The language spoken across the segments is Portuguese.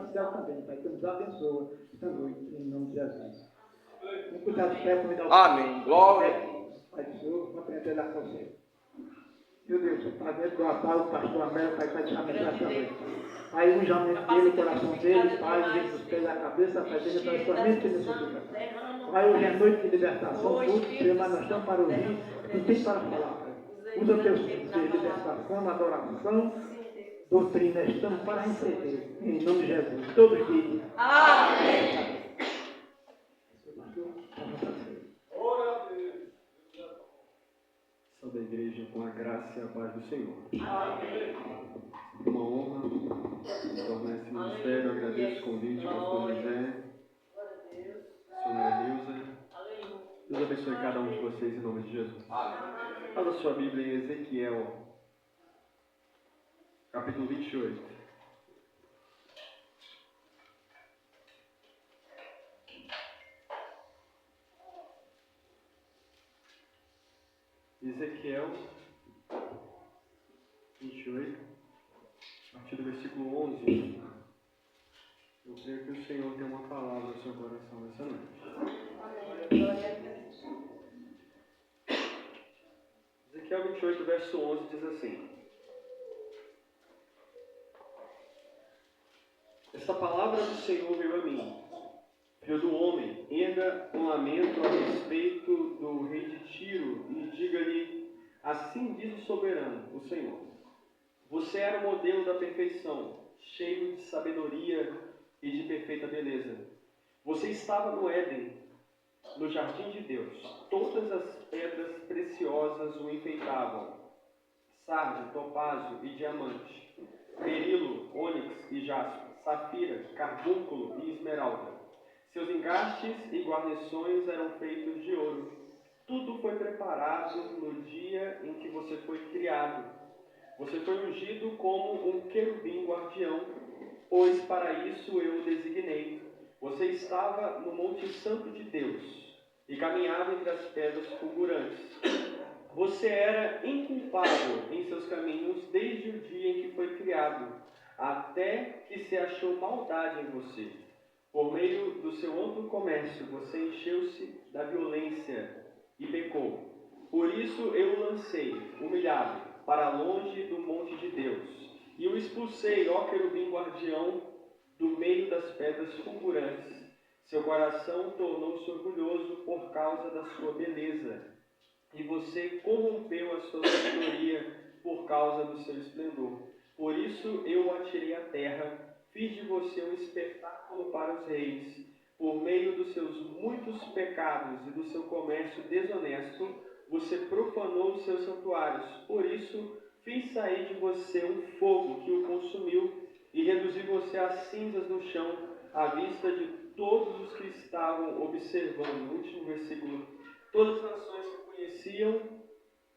também, Pai, que nos abençoa esta noite, em nome de Jesus. Vamos cuidar do pé para me dar o Amém. Glória. Pai do Senhor, vou aprender a com você. Meu Deus, o Pai, dentro do altar, o pastor Américo, Pai, vai te abençoar esta noite. Pai, um jamento dele, o coração dele, Pai, o jeito dos pés da cabeça, Pai, seja para a sua mente e necessidade. Pai, hoje é noite de libertação, tudo, Senhor, mas nós estamos para ouvir, não tem para falar, Pai. Usa o teu filho, Senhor, libertação, adoração, doutrina, estamos para receber, em nome de Jesus. Todos dizem. Amém. Da igreja com a graça e a paz do Senhor. Amém. Uma honra tornar esse ministério. Agradeço o convite, pastor José, senhora Nilza. Deus abençoe cada um de vocês em nome de Jesus. Abra sua Bíblia em Ezequiel, capítulo 28. Ezequiel 28, a partir do versículo 11. Eu creio que o Senhor tem uma palavra no seu coração nessa noite. Ezequiel 28, verso 11 diz assim: Esta palavra do Senhor veio a mim. Filho do homem, erga um lamento a respeito do rei de Tiro e diga-lhe: assim diz o soberano, o Senhor. Você era o modelo da perfeição, cheio de sabedoria e de perfeita beleza. Você estava no Éden, no jardim de Deus. Todas as pedras preciosas o enfeitavam: sardio, topázio e diamante, berilo, ônix e jaspe, safira, carbúnculo e esmeralda. Seus engastes e guarnições eram feitos de ouro. Tudo foi preparado no dia em que você foi criado. Você foi ungido como um querubim guardião, pois para isso eu o designei. Você estava no Monte Santo de Deus e caminhava entre as pedras fulgurantes. Você era inculpável em seus caminhos desde o dia em que foi criado, até que se achou maldade em você. Por meio do seu amplo comércio, você encheu-se da violência e pecou. Por isso eu o lancei, humilhado, para longe do monte de Deus, e o expulsei, ó querubim guardião, do meio das pedras fulgurantes. Seu coração tornou-se orgulhoso por causa da sua beleza, e você corrompeu a sua sabedoria por causa do seu esplendor. Por isso eu o atirei à terra. Fiz de você um espetáculo para os reis. Por meio dos seus muitos pecados e do seu comércio desonesto, você profanou os seus santuários. Por isso, fiz sair de você um fogo que o consumiu e reduzi você a cinzas no chão, à vista de todos os que estavam observando. No último versículo. Todas as nações que o conheciam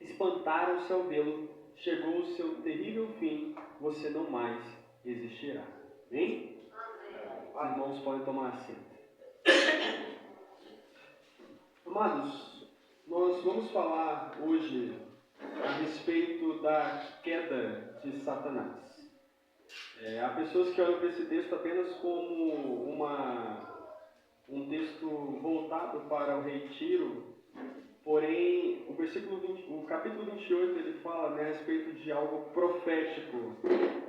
espantaram-se ao vê-lo. Chegou o seu terrível fim. Você não mais existirá. Amém? Os irmãos podem tomar assento. Amados, nós vamos falar hoje a respeito da queda de Satanás. Há pessoas que olham para esse texto apenas como um texto voltado para o rei Tiro. Porém, o capítulo 28, ele fala, a respeito de algo profético.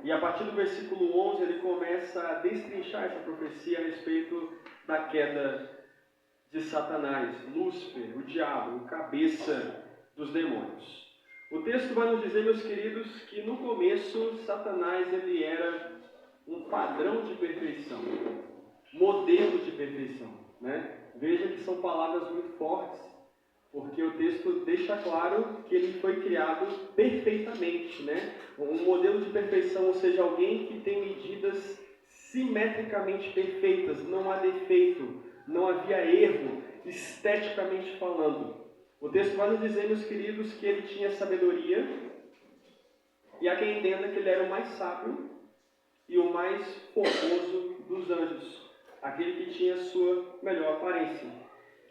E a partir do versículo 11, ele começa a destrinchar essa profecia a respeito da queda de Satanás, Lúcifer, o diabo, o cabeça dos demônios. O texto vai nos dizer, meus queridos, que no começo, Satanás ele era um padrão de perfeição, modelo de perfeição. Veja que são palavras muito fortes, porque o texto deixa claro que ele foi criado perfeitamente, Um modelo de perfeição, ou seja, alguém que tem medidas simetricamente perfeitas, não há defeito, não havia erro, esteticamente falando. O texto vai nos dizer, meus queridos, que ele tinha sabedoria, e há quem entenda que ele era o mais sábio e o mais formoso dos anjos, aquele que tinha a sua melhor aparência.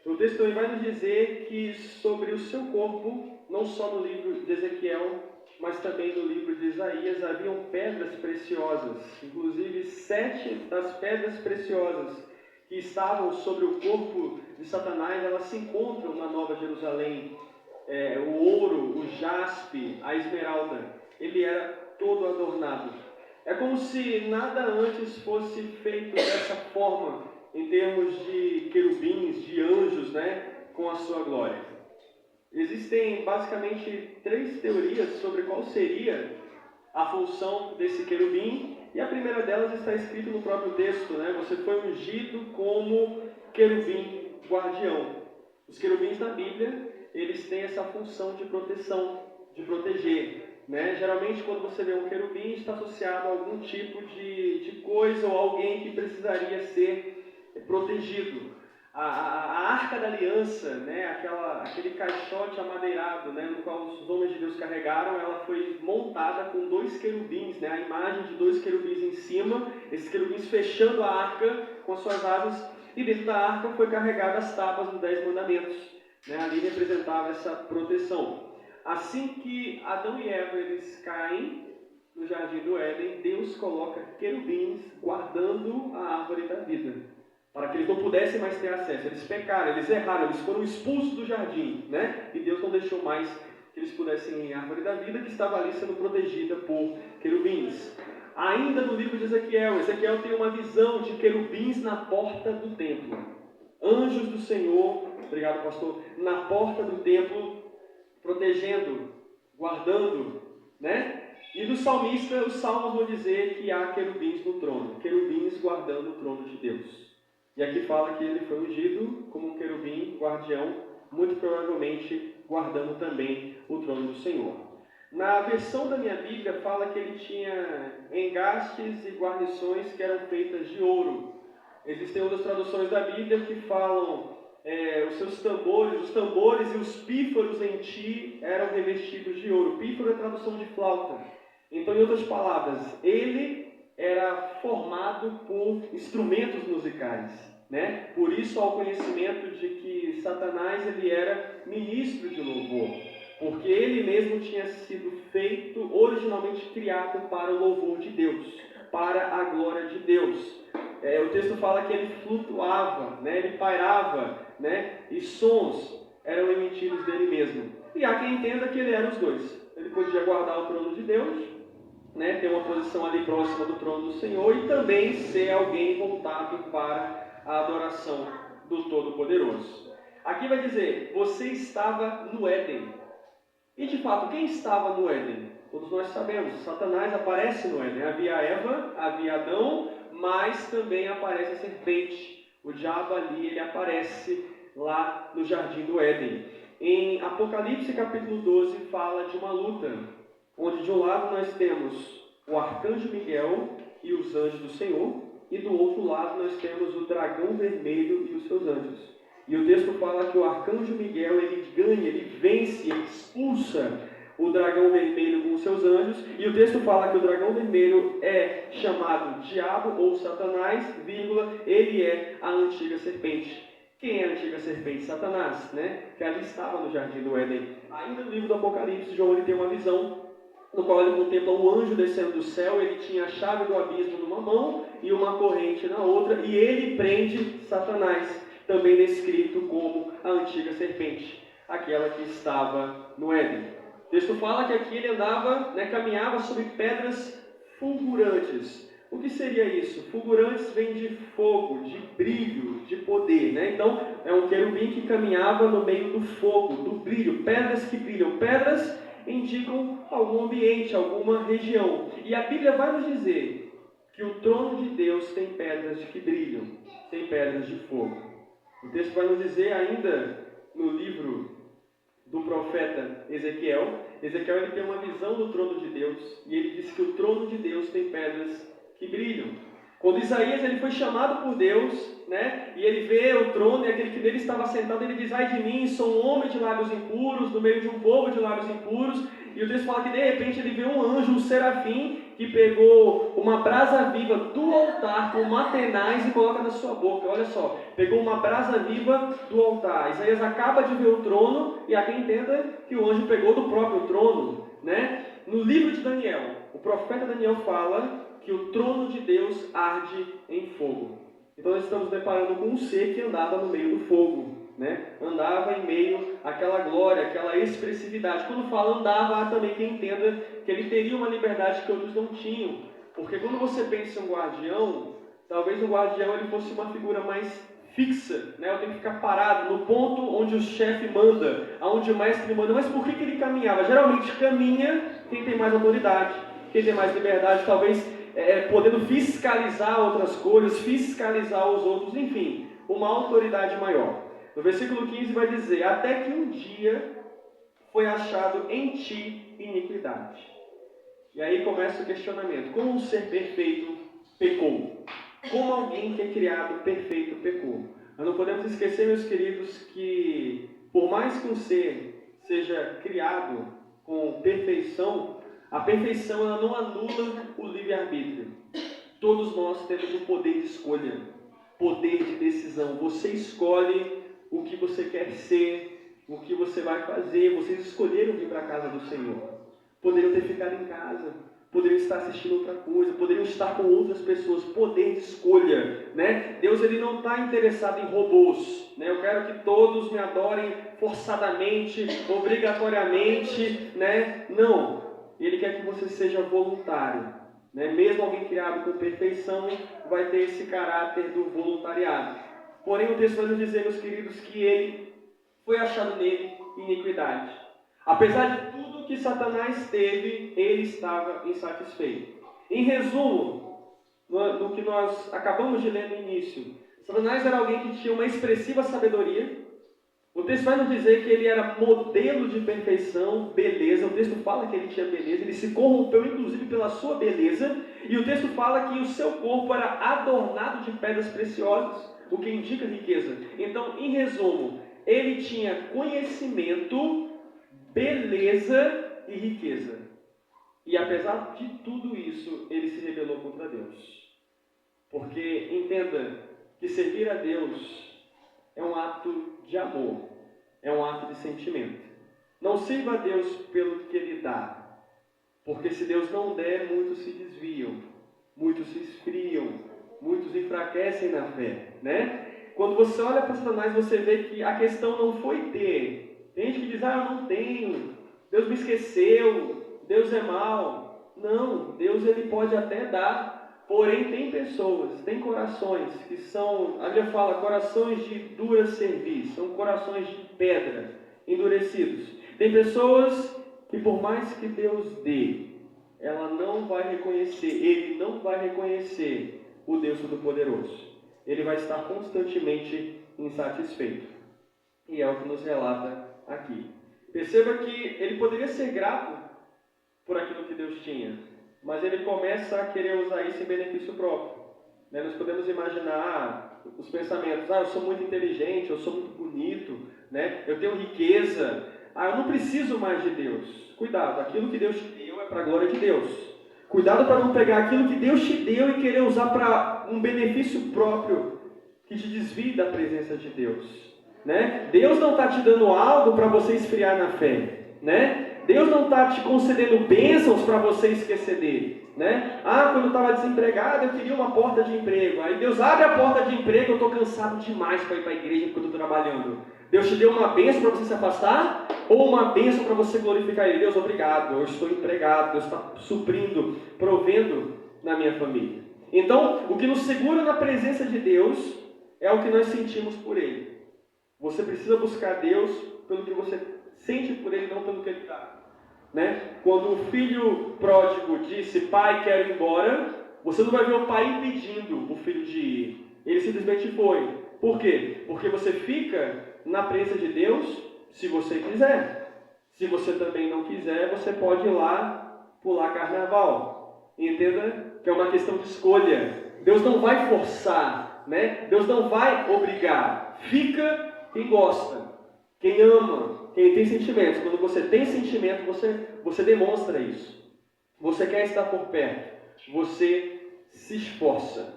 O texto também vai nos dizer que sobre o seu corpo, não só no livro de Ezequiel, mas também no livro de Isaías haviam pedras preciosas. Inclusive 7 das pedras preciosas que estavam sobre o corpo de Satanás, elas se encontram na Nova Jerusalém. O ouro, o jaspe, a esmeralda, ele era todo adornado. É como se nada antes fosse feito dessa forma, em termos de querubins, de anjos, né, com a sua glória. Existem basicamente 3 teorias sobre qual seria a função desse querubim, e a primeira delas está escrita no próprio texto, né? Você foi ungido como querubim guardião. Os querubins na Bíblia, eles têm essa função de proteção, de proteger, né? Geralmente, quando você vê um querubim, está associado a algum tipo de coisa ou alguém que precisaria ser protegido. A Arca da Aliança, né, aquele caixote amadeirado, né, no qual os homens de Deus carregaram, ela foi montada com 2 querubins, né, a imagem de 2 querubins em cima, esses querubins fechando a arca com as suas asas, e dentro da arca foi carregada as tábuas dos 10 mandamentos. Né, ali representava essa proteção. Assim que Adão e Eva eles caem no jardim do Éden, Deus coloca querubins guardando a árvore da vida, para que eles não pudessem mais ter acesso. Eles pecaram, eles erraram, eles foram expulsos do jardim, né? E Deus não deixou mais que eles pudessem ir à árvore da vida, que estava ali sendo protegida por querubins. Ainda no livro de Ezequiel, Ezequiel tem uma visão de querubins na porta do templo. Anjos do Senhor, obrigado pastor, na porta do templo, protegendo, guardando, né? E do salmista, os salmos vão dizer que há querubins no trono, querubins guardando o trono de Deus. E aqui fala que ele foi ungido como um querubim guardião, muito provavelmente guardando também o trono do Senhor. Na versão da minha Bíblia fala que ele tinha engastes e guarnições que eram feitas de ouro. Existem outras traduções da Bíblia que falam os seus tambores, os tambores e os pífaros em ti eram revestidos de ouro. Pífaro é tradução de flauta. Então, em outras palavras, ele era formado por instrumentos musicais, né? Por isso há o conhecimento de que Satanás ele era ministro de louvor, porque ele mesmo tinha sido feito, originalmente criado para o louvor de Deus, para a glória de Deus. O texto fala que ele flutuava, né? Ele pairava, né? E sons eram emitidos dele mesmo. E há quem entenda que ele era os dois. Ele podia guardar o trono de Deus, né, ter uma posição ali próxima do trono do Senhor e também ser alguém voltado para a adoração do Todo-Poderoso. Aqui vai dizer, você estava no Éden. E de fato, quem estava no Éden? Todos nós sabemos, Satanás aparece no Éden. Havia Eva, havia Adão, mas também aparece a serpente. O diabo ali, ele aparece lá no jardim do Éden. Em Apocalipse capítulo 12 fala de uma luta, onde de um lado nós temos o arcanjo Miguel e os anjos do Senhor, e do outro lado nós temos o dragão vermelho e os seus anjos. E o texto fala que o arcanjo Miguel, ele ganha, ele vence, ele expulsa o dragão vermelho com os seus anjos, e o texto fala que o dragão vermelho é chamado Diabo ou Satanás, vírgula, ele é a antiga serpente. Quem é a antiga serpente? Satanás, né? Que ali estava no jardim do Éden. Ainda no livro do Apocalipse, João ele tem uma visão no qual ele contempla um anjo descendo do céu. Ele tinha a chave do abismo numa mão e uma corrente na outra, e ele prende Satanás, também descrito como a antiga serpente, aquela que estava no Éden. O texto fala que aqui ele andava, né, caminhava sobre pedras fulgurantes. O que seria isso? Fulgurantes vem de fogo, de brilho, de poder, né? Então, é um querubim que caminhava no meio do fogo, do brilho, pedras que brilham. Pedras indicam algum ambiente, alguma região. E a Bíblia vai nos dizer que o trono de Deus tem pedras que brilham, tem pedras de fogo. O texto vai nos dizer ainda no livro do profeta Ezequiel. Ezequiel ele tem uma visão do trono de Deus e ele diz que o trono de Deus tem pedras que brilham. Quando Isaías ele foi chamado por Deus, né, e ele vê o trono e aquele que nele estava sentado, ele diz: ai de mim, sou um homem de lábios impuros, no meio de um povo de lábios impuros. E o texto fala que de repente ele vê um anjo, um serafim, que pegou uma brasa viva do altar com uma tenaz e coloca na sua boca. Olha só, pegou uma brasa viva do altar. Isaías acaba de ver o trono e há quem entenda que o anjo pegou do próprio trono, né? No livro de Daniel, o profeta Daniel fala que o trono de Deus arde em fogo. Então nós estamos deparando com um ser que andava no meio do fogo, né? Andava em meio àquela glória, àquela expressividade. Quando fala andava, há também quem entenda que ele teria uma liberdade que outros não tinham. Porque quando você pensa em um guardião, talvez o guardião ele fosse uma figura mais fixa, né? Eu tenho que ficar parado no ponto onde o chefe manda, aonde o mestre manda. Mas por que ele caminhava? Geralmente caminha quem tem mais autoridade, quem tem mais liberdade, talvez podendo fiscalizar outras coisas, fiscalizar os outros, enfim, uma autoridade maior. No versículo 15 vai dizer: até que um dia foi achado em ti iniquidade. E aí começa o questionamento: como um ser perfeito pecou? Como alguém que é criado perfeito pecou? Nós não podemos esquecer, meus queridos, que por mais que um ser seja criado com perfeição, a perfeição ela não anula o livre-arbítrio. Todos nós temos o poder de escolha, poder de decisão. Você escolhe o que você quer ser, o que você vai fazer. Vocês escolheram vir para a casa do Senhor. Poderiam ter ficado em casa, poderiam estar assistindo outra coisa, poderiam estar com outras pessoas. Poder de escolha, né? Deus ele não está interessado em robôs, né? Eu quero que todos me adorem forçadamente, obrigatoriamente, né? Não. Ele quer que você seja voluntário, né? Mesmo alguém criado com perfeição vai ter esse caráter do voluntariado. Porém o texto vai nos dizer, meus queridos, que ele foi achado nele iniquidade. Apesar de tudo que Satanás teve, ele estava insatisfeito. Em resumo, no que nós acabamos de ler no início, Satanás era alguém que tinha uma expressiva sabedoria. O texto vai nos dizer que ele era modelo de perfeição, beleza. O texto fala que ele tinha beleza, ele se corrompeu inclusive pela sua beleza. E o texto fala que o seu corpo era adornado de pedras preciosas, o que indica riqueza. Então, em resumo, ele tinha conhecimento, beleza e riqueza. E apesar de tudo isso, ele se rebelou contra Deus. Porque entenda que servir a Deus é um ato de amor, é um ato de sentimento. Não sirva a Deus pelo que Ele dá, porque se Deus não der, muitos se desviam, muitos se esfriam, muitos enfraquecem na fé, né? Quando você olha para Satanás, você vê que a questão não foi ter. Tem gente que diz: eu não tenho, Deus me esqueceu, Deus é mau. Não, Deus ele pode até dar. Porém, tem pessoas, tem corações que são, a Bíblia fala, corações de dura cerviz, são corações de pedra, endurecidos. Tem pessoas que por mais que Deus dê, ela não vai reconhecer, ele não vai reconhecer o Deus Todo-Poderoso. Ele vai estar constantemente insatisfeito. E é o que nos relata aqui. Perceba que ele poderia ser grato por aquilo que Deus tinha, mas ele começa a querer usar isso em benefício próprio. Nós podemos imaginar os pensamentos: eu sou muito inteligente, eu sou muito bonito, eu tenho riqueza, eu não preciso mais de Deus. Cuidado, aquilo que Deus te deu é para a glória de Deus. Cuidado para não pegar aquilo que Deus te deu e querer usar para um benefício próprio que te desvie da presença de Deus. Deus não está te dando algo para você esfriar na fé. Deus não está te concedendo bênçãos para você esquecer dele. Quando eu estava desempregado, eu queria uma porta de emprego. Aí Deus abre a porta de emprego, eu estou cansado demais para ir para a igreja porque eu estou trabalhando. Deus te deu uma bênção para você se afastar? Ou uma bênção para você glorificar Ele? Deus, obrigado, eu estou empregado, Deus está suprindo, provendo na minha família. Então, o que nos segura na presença de Deus é o que nós sentimos por Ele. Você precisa buscar Deus pelo que você sente por Ele, não pelo que Ele dá. Quando o filho pródigo disse: pai, quero ir embora, você não vai ver o pai impedindo o filho de ir. Ele simplesmente foi. Por quê? Porque você fica na presença de Deus se você quiser. Se você também não quiser, você pode ir lá pular carnaval. Entenda que é uma questão de escolha. Deus não vai forçar, Deus não vai obrigar. Fica quem gosta, quem ama, quem tem sentimentos. Quando você tem sentimento, você demonstra isso. Você quer estar por perto, você se esforça.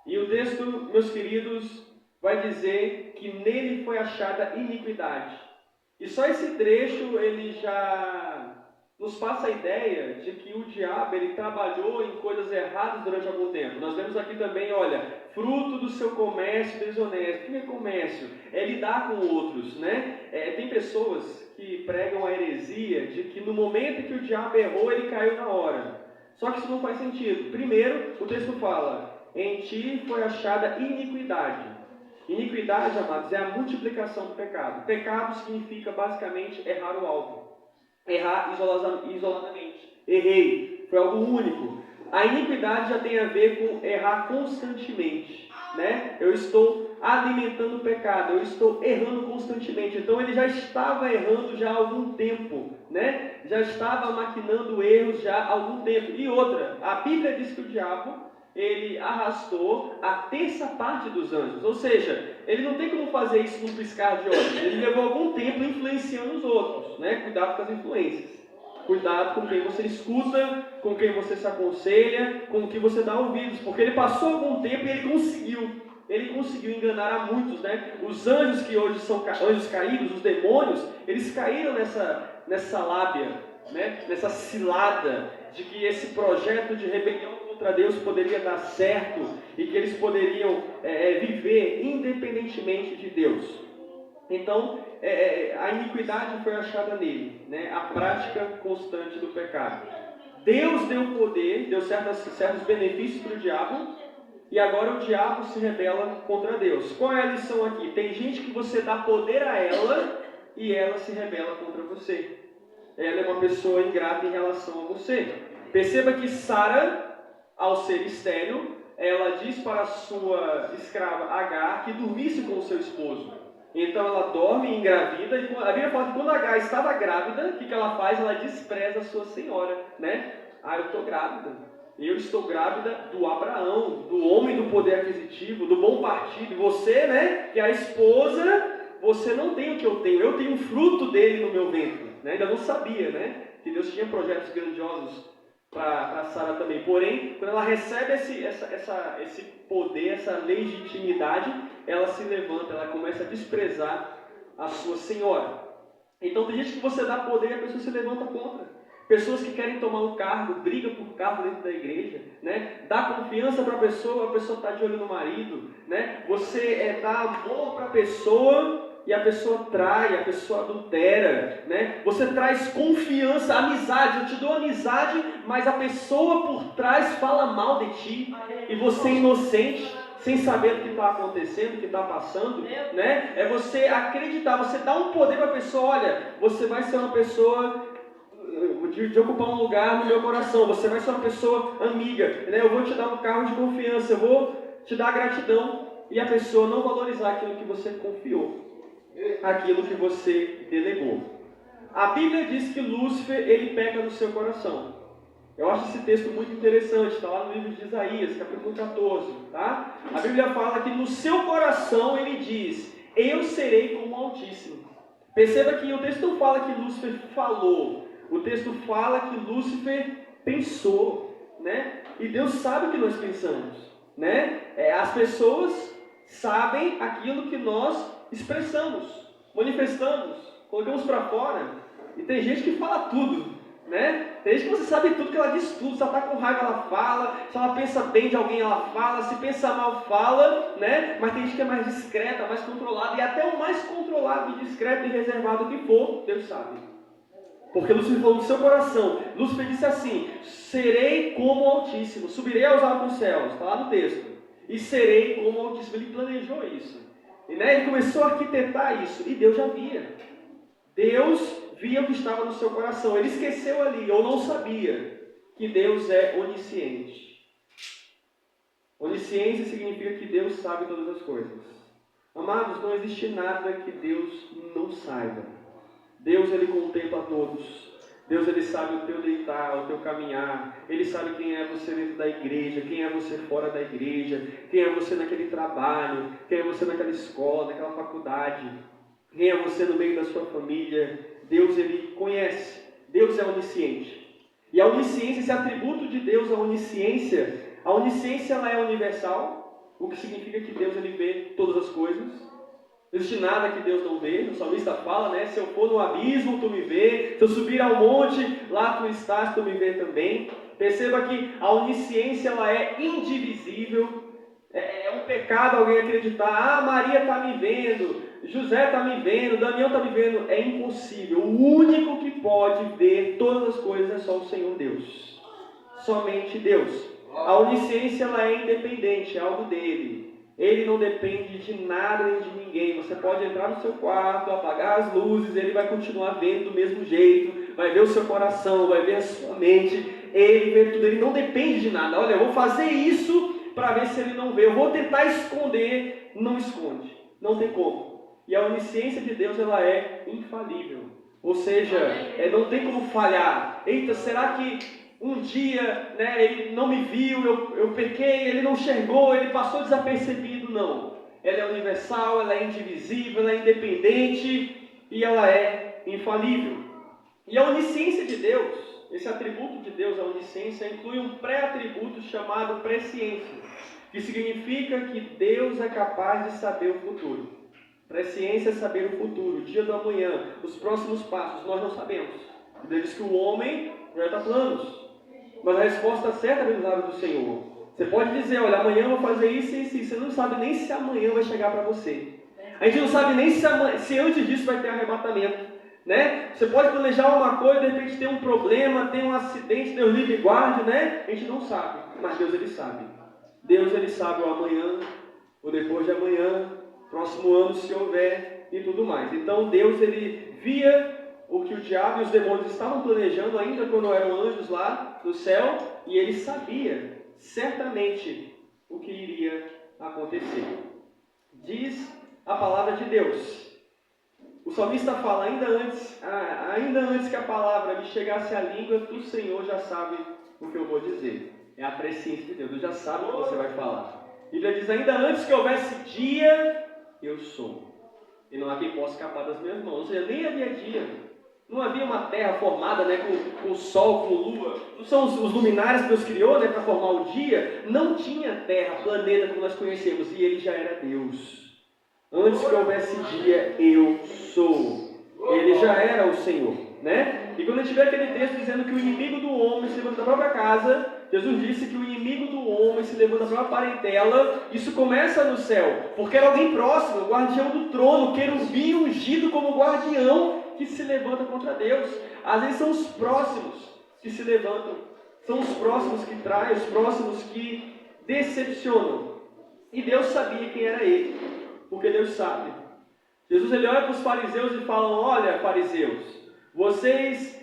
E o texto, meus queridos, vai dizer que nele foi achada iniquidade. E só esse trecho ele já nos passa a ideia de que o diabo ele trabalhou em coisas erradas durante algum tempo. Nós vemos aqui também, olha, fruto do seu comércio desonesto. O que é comércio? É lidar com outros, né? Tem pessoas que pregam a heresia de que no momento em que o diabo errou, ele caiu na hora. Só que isso não faz sentido. Primeiro, o texto fala, em ti foi achada iniquidade. Iniquidade, amados, é a multiplicação do pecado. Pecado significa basicamente errar o alvo. Errar isoladamente. Errei. Foi algo único. A iniquidade já tem a ver com errar constantemente, né? Eu estou alimentando o pecado, eu estou errando constantemente. Então ele já estava errando já há algum tempo, né? Já estava maquinando erros já há algum tempo. E outra, a Bíblia diz que o diabo, ele arrastou a terça parte dos anjos. Ou seja, ele não tem como fazer isso num piscar de olhos. Ele levou algum tempo influenciando os outros, né? Cuidado com as influências. Cuidado com quem você escuta, com quem você se aconselha, com quem você dá ouvidos. Porque ele passou algum tempo e ele conseguiu enganar a muitos, né? Os anjos que hoje são anjos caídos, os demônios, eles caíram nessa lábia, né? Nessa cilada de que esse projeto de rebelião contra Deus poderia dar certo e que eles poderiam viver independentemente de Deus. Então, a iniquidade foi achada nele, né? A prática constante do pecado. Deus deu poder, deu certos benefícios para o diabo, e agora o diabo se rebela contra Deus. Qual é a lição aqui? Tem gente que você dá poder a ela e ela se rebela contra você. Ela é uma pessoa ingrata em relação a você. Perceba que Sara, ao ser estéril, ela diz para a sua escrava Agar que dormisse com o seu esposo. Então ela dorme e engravida, e a Bíblia fala que quando Agar estava grávida, o que ela faz? Ela despreza a sua senhora, né? Eu estou grávida. Eu estou grávida do Abraão, do homem do poder aquisitivo, do bom partido. Você, né, que é a esposa, você não tem o que eu tenho um fruto dele no meu ventre. Né? Ainda não sabia, né, que Deus tinha projetos grandiosos para Sara também. Porém, quando ela recebe esse poder, essa legitimidade, ela se levanta, ela começa a desprezar a sua senhora. Então tem gente que você dá poder e a pessoa se levanta contra. Pessoas que querem tomar um cargo, briga por cargo dentro da igreja, né? Dá confiança para a pessoa está de olho no marido, né? Você dá amor para a pessoa e a pessoa trai, a pessoa adultera, né? Você traz confiança, amizade, eu te dou amizade, mas a pessoa por trás fala mal de ti, e você é inocente, sem saber o que está acontecendo, o que está passando, né? É você acreditar, você dá um poder para a pessoa, olha, você vai ser uma pessoa de ocupar um lugar no meu coração, você vai ser uma pessoa amiga, né? Eu vou te dar um cargo de confiança, eu vou te dar gratidão, e a pessoa não valorizar aquilo que você confiou, aquilo que você delegou. A Bíblia diz que Lúcifer, ele peca no seu coração. Eu acho esse texto muito interessante, está lá no livro de Isaías, capítulo 14, tá? A Bíblia fala que no seu coração ele diz, eu serei como o Altíssimo. Perceba que o texto não fala que Lúcifer falou, o texto fala que Lúcifer pensou, né? E Deus sabe o que nós pensamos, né? As pessoas sabem aquilo que nós expressamos, manifestamos, colocamos para fora. E tem gente que fala tudo, né? Tem gente que você sabe tudo, que ela diz tudo. Se ela está com raiva, ela fala. Se ela pensa bem de alguém, ela fala. Se pensa mal, fala, né? Mas tem gente que é mais discreta, mais controlada. E até o mais controlado, e discreto e reservado que for, Deus sabe. Porque Lúcifer falou no seu coração. Lúcifer disse assim, serei como o Altíssimo, subirei aos altos céus. Está lá no texto. E serei como o Altíssimo. Ele planejou isso. E, né, ele começou a arquitetar isso. E Deus já via. Deus via o que estava no seu coração. Ele esqueceu ali, ou não sabia, que Deus é onisciente. Onisciência significa que Deus sabe todas as coisas. Amados, não existe nada que Deus não saiba. Deus, ele contempla a todos. Deus, ele sabe o teu deitar, o teu caminhar. Ele sabe quem é você dentro da igreja, quem é você fora da igreja, quem é você naquele trabalho, quem é você naquela escola, naquela faculdade, quem é você no meio da sua família. Deus, ele conhece. Deus é onisciente. E a onisciência, esse atributo de Deus, a onisciência ela é universal, o que significa que Deus, ele vê todas as coisas. Não existe nada que Deus não vê. O salmista fala, né? Se eu for no abismo, tu me vê. Se eu subir ao monte, lá tu estás, tu me vê também. Perceba que a onisciência, ela é indivisível. É um pecado alguém acreditar, Maria está me vendo, José está me vendo, Daniel está me vendo. É impossível. O único que pode ver todas as coisas é só o Senhor Deus. Somente Deus. A onisciência, ela é independente, é algo dele. Ele não depende de nada nem de ninguém. Você pode entrar no seu quarto, apagar as luzes, ele vai continuar vendo do mesmo jeito, vai ver o seu coração, vai ver a sua mente, ele vê tudo, ele não depende de nada. Olha, eu vou fazer isso para ver se ele não vê. Eu vou tentar esconder, não esconde. Não tem como. E a onisciência de Deus, ela é infalível. Ou seja, não tem como falhar. Eita, será que um dia, né, ele não me viu, eu pequei, ele não enxergou, ele passou desapercebido? Não. Ela é universal, ela é indivisível, ela é independente e ela é infalível. E a onisciência de Deus, esse atributo de Deus, a onisciência, inclui um pré-atributo chamado presciência, que significa que Deus é capaz de saber o futuro. Presciência é saber o futuro, o dia do amanhã, os próximos passos, nós não sabemos. Deus diz que o homem projeta planos, mas a resposta certa vem do lado do Senhor. Você pode dizer, olha, amanhã eu vou fazer isso e isso. Você não sabe nem se amanhã vai chegar para você. A gente não sabe nem se antes disso vai ter arrebatamento. Né? Você pode planejar uma coisa, de repente tem um problema, tem um acidente, Deus livre e guarde, né? A gente não sabe, mas Deus ele sabe. Deus ele sabe o amanhã, o depois de amanhã, próximo ano se houver e tudo mais. Então Deus ele via o que o diabo e os demônios estavam planejando ainda quando eram anjos lá no céu, e ele sabia certamente o que iria acontecer. Diz a palavra de Deus. O salmista fala, ainda antes que a palavra me chegasse à língua, o Senhor já sabe o que eu vou dizer. É a presciência de Deus, Deus já sabe o que você vai falar. A Bíblia diz, ainda antes que houvesse dia, eu sou. E não há quem possa escapar das minhas mãos. Ou seja, nem havia dia. Não havia uma terra formada, né, com sol, com lua. Não são os luminares que Deus criou, né, para formar o dia. Não tinha terra, planeta como nós conhecemos. E ele já era Deus. Antes que houvesse dia, eu sou. Ele já era o Senhor, né? E quando a gente vê aquele texto dizendo que o inimigo do homem se levanta da própria casa, Jesus disse que o inimigo do homem se levanta da própria parentela. Isso começa no céu, porque era alguém próximo, o guardião do trono, querubim ungido como guardião, que se levanta contra Deus. Às vezes são os próximos que se levantam, são os próximos que traem, os próximos que decepcionam. E Deus sabia quem era ele, porque Deus sabe. Jesus ele olha para os fariseus e fala, olha fariseus, vocês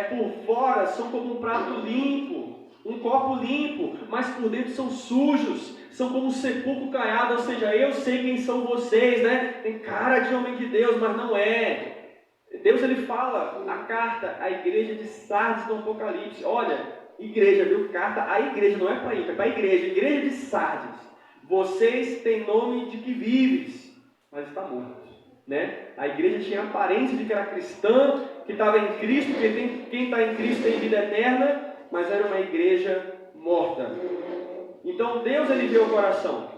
por fora são como um prato limpo, um copo limpo, mas por dentro são sujos, são como um sepulcro caiado, ou seja, eu sei quem são vocês, né? Tem cara de homem de Deus, mas não é. Deus ele fala na carta à igreja de Sardes no Apocalipse, olha, igreja, viu? Carta à igreja, não é para ir, é para a igreja de Sardes. Vocês têm nome de que vives, mas está morto. Né? A igreja tinha aparência de que era cristã, que estava em Cristo, porque quem está em Cristo tem vida eterna, mas era uma igreja morta. Então Deus ele viu o coração.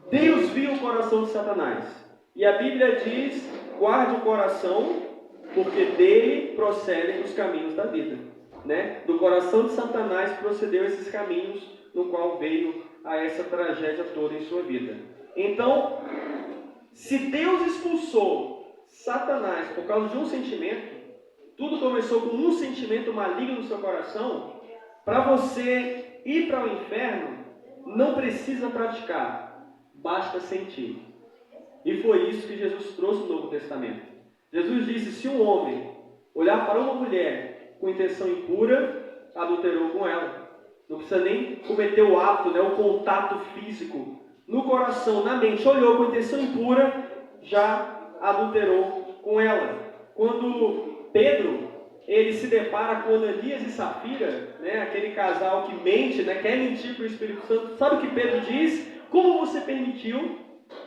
Deus viu o coração de Satanás. E a Bíblia diz, guarde o coração, porque dele procedem os caminhos da vida. Né? Do coração de Satanás procedeu esses caminhos, no qual veio a essa tragédia toda em sua vida. Então, se Deus expulsou Satanás por causa de um sentimento, tudo começou com um sentimento maligno no seu coração. Para você ir para o inferno, não precisa praticar, basta sentir. E foi isso que Jesus trouxe no Novo Testamento. Jesus disse, se um homem olhar para uma mulher com intenção impura, adulterou com ela. Não precisa nem cometer o ato, né, o contato físico. No coração, na mente, olhou com intenção impura, já adulterou com ela. Quando Pedro ele se depara com Ananias e Safira, né, aquele casal que mente, né, quer mentir para o Espírito Santo, sabe o que Pedro diz? Como você permitiu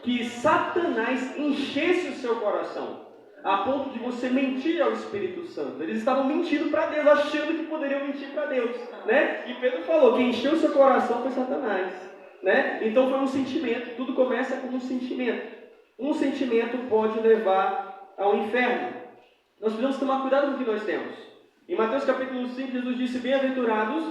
que Satanás enchesse o seu coração, a ponto de você mentir ao Espírito Santo? Eles estavam mentindo para Deus, achando que poderiam mentir para Deus, né? E Pedro falou, quem encheu o seu coração foi Satanás, né? Então foi um sentimento, tudo começa com um sentimento. Um sentimento pode levar ao inferno. Nós precisamos tomar cuidado com o que nós temos. Em Mateus capítulo 5, Jesus disse: bem-aventurados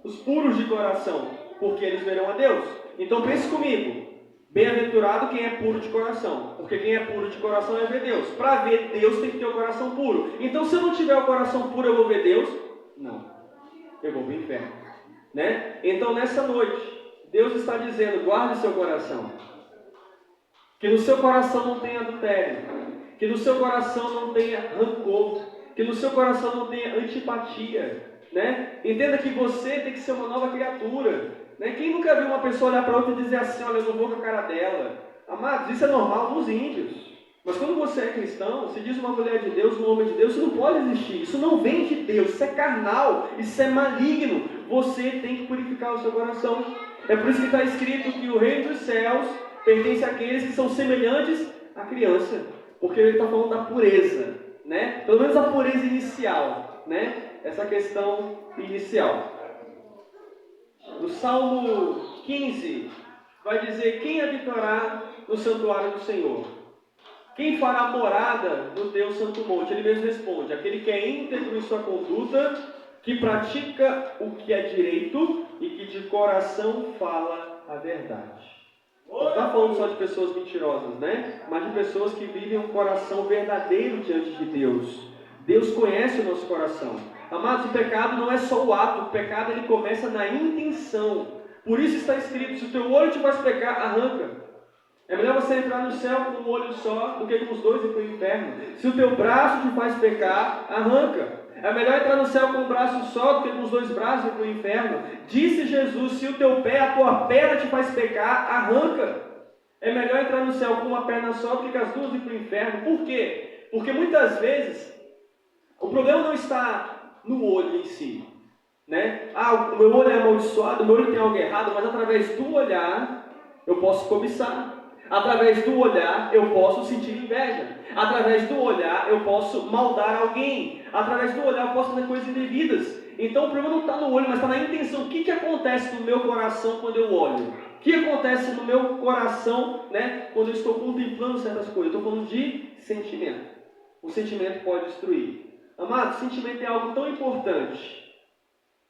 os puros de coração, porque eles verão a Deus. Então pense comigo, bem-aventurado quem é puro de coração, porque quem é puro de coração é ver Deus. Para ver Deus tem que ter o coração puro. Então se eu não tiver o coração puro, eu vou ver Deus? Não, eu vou para o inferno, né? Então nessa noite, Deus está dizendo: guarde seu coração, que no seu coração não tenha adultério, que no seu coração não tenha rancor, que no seu coração não tenha antipatia, né? Entenda que você tem que ser uma nova criatura, né? Quem nunca viu uma pessoa olhar para outra e dizer assim: olha, eu não vou com a cara dela? Amados, isso é normal nos índios. Mas quando você é cristão, se diz uma mulher de Deus, um homem de Deus, isso não pode existir. Isso não vem de Deus, isso é carnal, isso é maligno. Você tem que purificar o seu coração. É por isso que está escrito que o reino dos céus pertence àqueles que são semelhantes à criança. Porque ele está falando da pureza, né? Pelo menos a pureza inicial, né? Essa questão inicial. No Salmo 15, vai dizer: quem habitará no santuário do Senhor? Quem fará morada no teu santo monte? Ele mesmo responde: aquele que é íntegro em sua conduta, que pratica o que é direito e que de coração fala a verdade. Não está falando só de pessoas mentirosas, né? Mas de pessoas que vivem um coração verdadeiro diante de Deus. Deus conhece o nosso coração. Amados, o pecado não é só o ato, o pecado ele começa na intenção. Por isso está escrito: se o teu olho te faz pecar, arranca. É melhor você entrar no céu com um olho só do que com os dois e ir para o inferno. Se o teu braço te faz pecar, arranca. É melhor entrar no céu com um braço só do que com os dois braços e ir para o inferno. Disse Jesus: se o teu pé, a tua perna te faz pecar, arranca. É melhor entrar no céu com uma perna só do que com as duas e ir para o inferno. Por quê? Porque muitas vezes o problema não está no olho em si, né? O meu olho é amaldiçoado, o meu olho tem algo errado, mas através do olhar eu posso cobiçar. Através do olhar eu posso sentir inveja. Através do olhar eu posso maldar alguém. Através do olhar eu posso fazer coisas indevidas. Então o problema não está no olho, mas está na intenção. O que acontece no meu coração quando eu olho? O que acontece no meu coração, né, quando eu estou contemplando certas coisas? Eu estou falando de sentimento. O sentimento pode destruir. Amado, sentimento é algo tão importante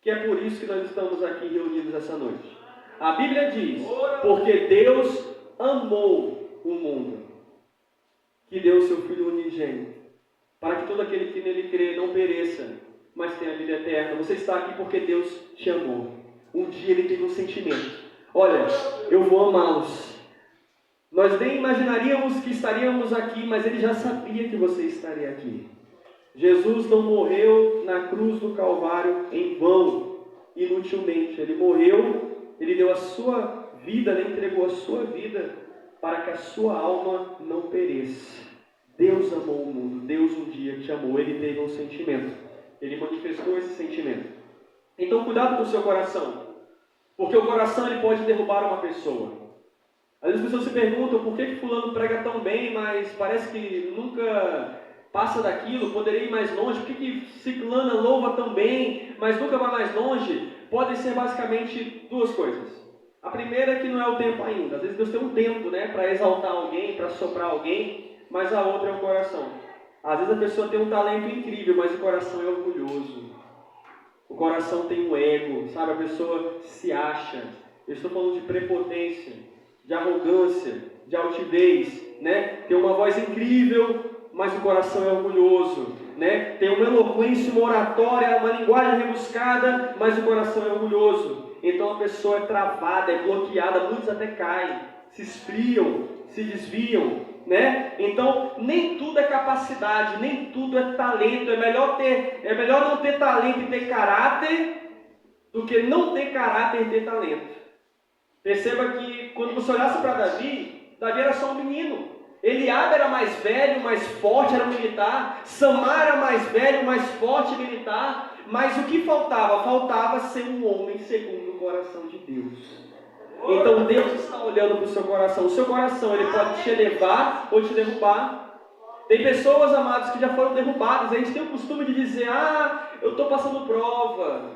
que é por isso que nós estamos aqui reunidos essa noite. A Bíblia diz: porque Deus amou o mundo, que deu o seu Filho unigênito, para que todo aquele que nele crê não pereça, mas tenha a vida eterna. Você está aqui porque Deus te amou. Um dia Ele teve um sentimento: olha, eu vou amá-los. Nós nem imaginaríamos que estaríamos aqui, mas Ele já sabia que você estaria aqui. Jesus não morreu na cruz do Calvário em vão, inutilmente. Ele morreu, Ele deu a sua vida, Ele entregou a sua vida para que a sua alma não pereça. Deus amou o mundo, Deus um dia te amou, Ele teve um sentimento, Ele manifestou esse sentimento. Então cuidado com o seu coração, porque o coração ele pode derrubar uma pessoa. Às vezes as pessoas se perguntam: por que fulano prega tão bem, mas parece que nunca passa daquilo, poderia ir mais longe? Por que ciclana louva tão bem, mas nunca vai mais longe? Podem ser basicamente duas coisas. A primeira é que não é o tempo ainda. Às vezes Deus tem um tempo, né, para exaltar alguém, para soprar alguém, mas a outra é o coração. Às vezes a pessoa tem um talento incrível, mas o coração é orgulhoso. O coração tem um ego, sabe? A pessoa se acha. Eu estou falando de prepotência, de arrogância, de altivez, né? Tem uma voz incrível, mas o coração é orgulhoso, né? Tem uma eloquência, uma oratória, uma linguagem rebuscada, mas o coração é orgulhoso. Então a pessoa é travada, é bloqueada, muitos até caem, se esfriam, se desviam, né? Então nem tudo é capacidade, nem tudo é talento. É melhor não ter talento e ter caráter do que não ter caráter e ter talento. Perceba que quando você olhasse para Davi era só um menino. Eliabe era mais velho, mais forte, era um militar. Samar era mais velho, mais forte, militar. Mas o que faltava? Faltava ser um homem segundo o coração de Deus. Então Deus está olhando para o seu coração. O seu coração ele pode te elevar ou te derrubar. Tem pessoas, amados, que já foram derrubadas. A gente tem o costume de dizer: eu estou passando prova.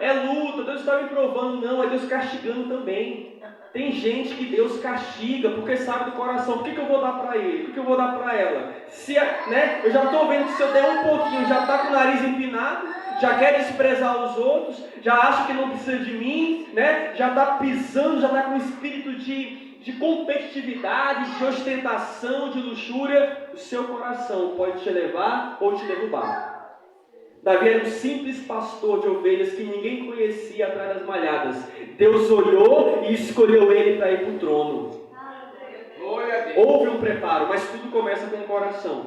É luta, Deus está me provando. Não, é Deus castigando também. Tem gente que Deus castiga porque sabe do coração. O que eu vou dar para ele? O que eu vou dar para ela? Eu já estou vendo que se eu der um pouquinho, já está com o nariz empinado, já quer desprezar os outros, já acha que não precisa de mim, né? Já está pisando, já está com espírito de competitividade, de ostentação, de luxúria. O seu coração pode te levar ou te derrubar. Davi era um simples pastor de ovelhas que ninguém conhecia atrás das malhadas. Deus olhou e escolheu ele para ir para o trono. Houve um preparo, mas tudo começa com o coração,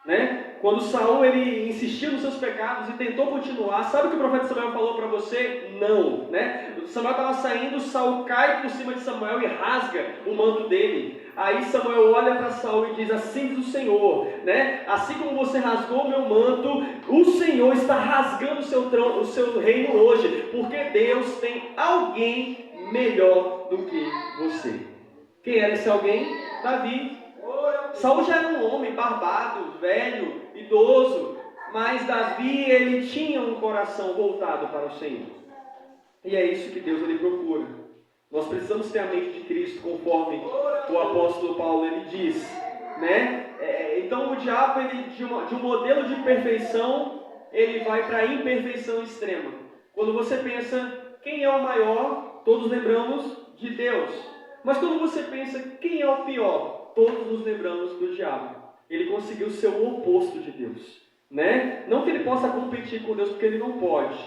né? Quando Saul ele insistiu nos seus pecados e tentou continuar, sabe o que o profeta Samuel falou para você? Não, né? Samuel estava saindo, Saul cai por cima de Samuel e rasga o manto dele. Aí Samuel olha para Saul e diz: assim diz o Senhor, né? Assim como você rasgou o meu manto, o Senhor está rasgando o seu reino hoje, porque Deus tem alguém melhor do que você. Quem era esse alguém? Davi. Saul já era um homem barbado, velho, idoso, mas Davi ele tinha um coração voltado para o Senhor. E é isso que Deus ele procura. Nós precisamos ter a mente de Cristo, conforme o apóstolo Paulo ele diz, né? Então o diabo ele de um modelo de perfeição ele vai para a imperfeição extrema. Quando você pensa quem é o maior, todos lembramos de Deus. Mas quando você pensa quem é o pior, todos nos lembramos do diabo. Ele conseguiu ser o oposto de Deus, né? Não que ele possa competir com Deus, porque ele não pode,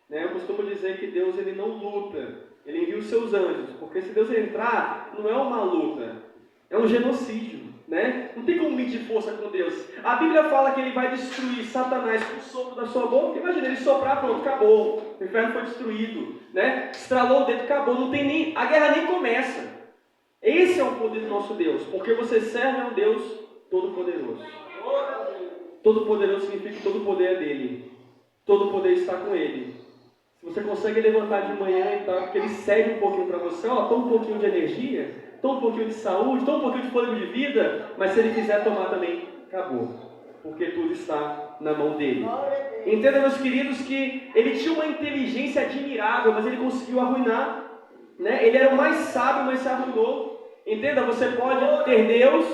né? Eu costumo dizer que Deus ele não luta, ele envia os seus anjos, porque se Deus entrar, não é uma luta, é um genocídio, né? Não tem como medir força com Deus. A Bíblia fala que ele vai destruir Satanás com o sopro da sua boca. Imagina, ele soprar, pronto, acabou. O inferno foi destruído, né? Estralou o dedo, acabou. A guerra nem começa. Esse é o poder do nosso Deus, porque você serve a um Deus todo-poderoso. Todo-poderoso significa que todo o poder é dele. Todo o poder está com ele. Se você consegue levantar de manhã e tal, porque ele cede um pouquinho para você, toma um pouquinho de energia, toma um pouquinho de saúde, toma um pouquinho de fôlego de vida, mas se ele quiser tomar também, acabou. Porque tudo está na mão dele. Entenda, meus queridos, que ele tinha uma inteligência admirável, mas ele conseguiu arruinar. Né? Ele era o mais sábio, mas se arruinou. Entenda, você pode ter Deus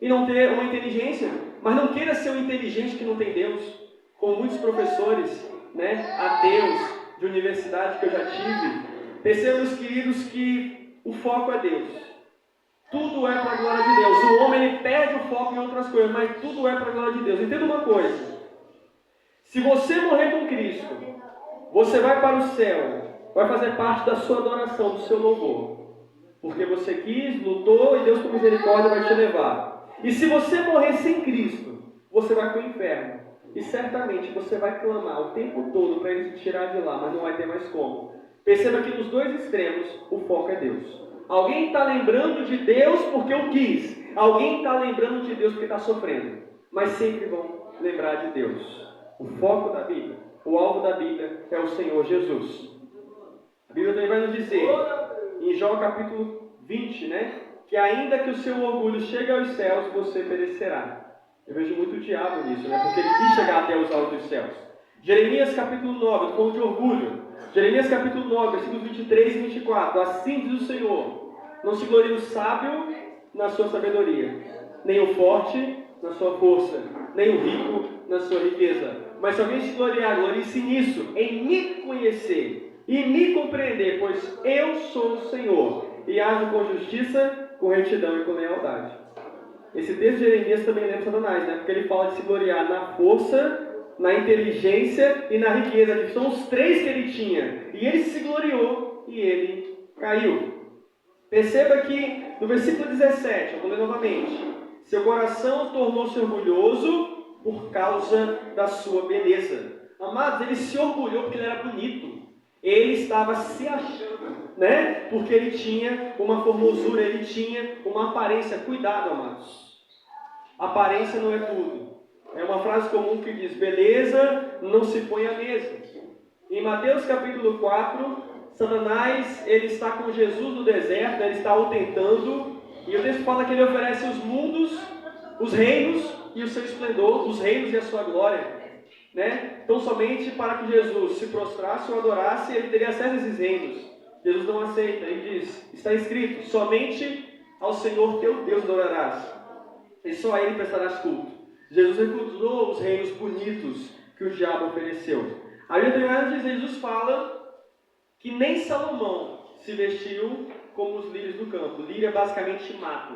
e não ter uma inteligência, mas não queira ser um inteligente que não tem Deus. Como muitos professores, né, ateus de universidade que eu já tive, percebam, meus queridos, que o foco é Deus. Tudo é para a glória de Deus. O homem ele perde o foco em outras coisas, mas tudo é para a glória de Deus. Entenda uma coisa: se você morrer com Cristo, você vai para o céu. Vai fazer parte da sua adoração, do seu louvor. Porque você quis, lutou e Deus com misericórdia vai te levar. E se você morrer sem Cristo, você vai para o inferno. E certamente você vai clamar o tempo todo para Ele te tirar de lá, mas não vai ter mais como. Perceba que nos dois extremos o foco é Deus. Alguém está lembrando de Deus porque eu quis. Alguém está lembrando de Deus porque está sofrendo. Mas sempre vão lembrar de Deus. O foco da Bíblia, o alvo da Bíblia é o Senhor Jesus. A Bíblia também vai nos dizer, em Jó capítulo 20, né, que ainda que o seu orgulho chegue aos céus, você perecerá. Eu vejo muito diabo nisso, né, porque ele quis chegar até os altos dos céus. Jeremias capítulo 9, eu falo de orgulho. Jeremias capítulo 9, versículos 23 e 24. Assim diz o Senhor: não se glorie o sábio na sua sabedoria, nem o forte na sua força, nem o rico na sua riqueza. Mas se alguém se gloriar, glorie-se nisso, em me conhecer e me compreender, pois eu sou o Senhor, e ajo com justiça, com retidão e com lealdade. Esse texto de Jeremias também lembra Satanás, né? Porque ele fala de se gloriar na força, na inteligência e na riqueza, que são os três que ele tinha. E ele se gloriou e ele caiu. Perceba que no versículo 17, eu vou ler novamente: seu coração tornou-se orgulhoso por causa da sua beleza. Amados, ele se orgulhou porque ele era bonito. Ele estava se achando, né? Porque ele tinha uma formosura, ele tinha uma aparência. Cuidado, amados. Aparência não é tudo. É uma frase comum que diz: beleza não se põe à mesa. Em Mateus capítulo 4, Satanás, ele está com Jesus no deserto, ele está o tentando, e o texto fala que ele oferece os mundos, os reinos e o seu esplendor, os reinos e a sua glória. Né? Então somente para que Jesus se prostrasse ou adorasse, ele teria acesso a esses reinos. Jesus não aceita e diz, está escrito, somente ao Senhor teu Deus adorarás, e só a Ele prestarás culto. Jesus recusou os reinos bonitos que o diabo ofereceu. A Bíblia diz, Jesus fala que nem Salomão se vestiu como os lírios do campo. Lírio é basicamente mato.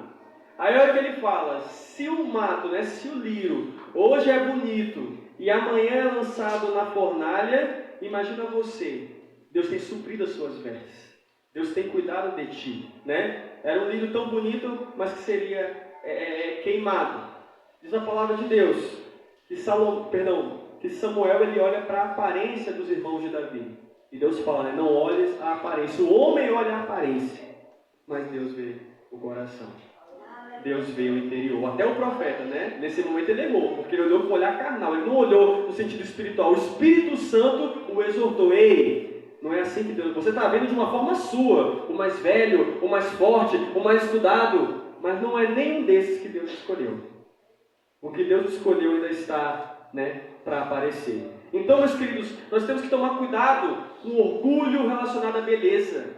Aí olha o que ele fala, se o mato, né, se o lírio hoje é bonito e amanhã é lançado na fornalha, imagina você, Deus tem suprido as suas vestes. Deus tem cuidado de ti, né? Era um lírio tão bonito, mas que seria queimado. Diz a palavra de Deus que Samuel ele olha para a aparência dos irmãos de Davi. E Deus fala, né, não olhes a aparência. O homem olha a aparência, mas Deus vê o coração. Deus vê o interior. Até o profeta, né? Nesse momento ele errou, porque ele olhou com o olhar carnal. Ele não olhou no sentido espiritual. O Espírito Santo o exortou. Ei, não é assim que Deus... Você está vendo de uma forma sua. O mais velho, o mais forte, o mais estudado. Mas não é nenhum desses que Deus escolheu. O que Deus escolheu ainda está, né, para aparecer. Então, meus queridos, nós temos que tomar cuidado com o orgulho relacionado à beleza.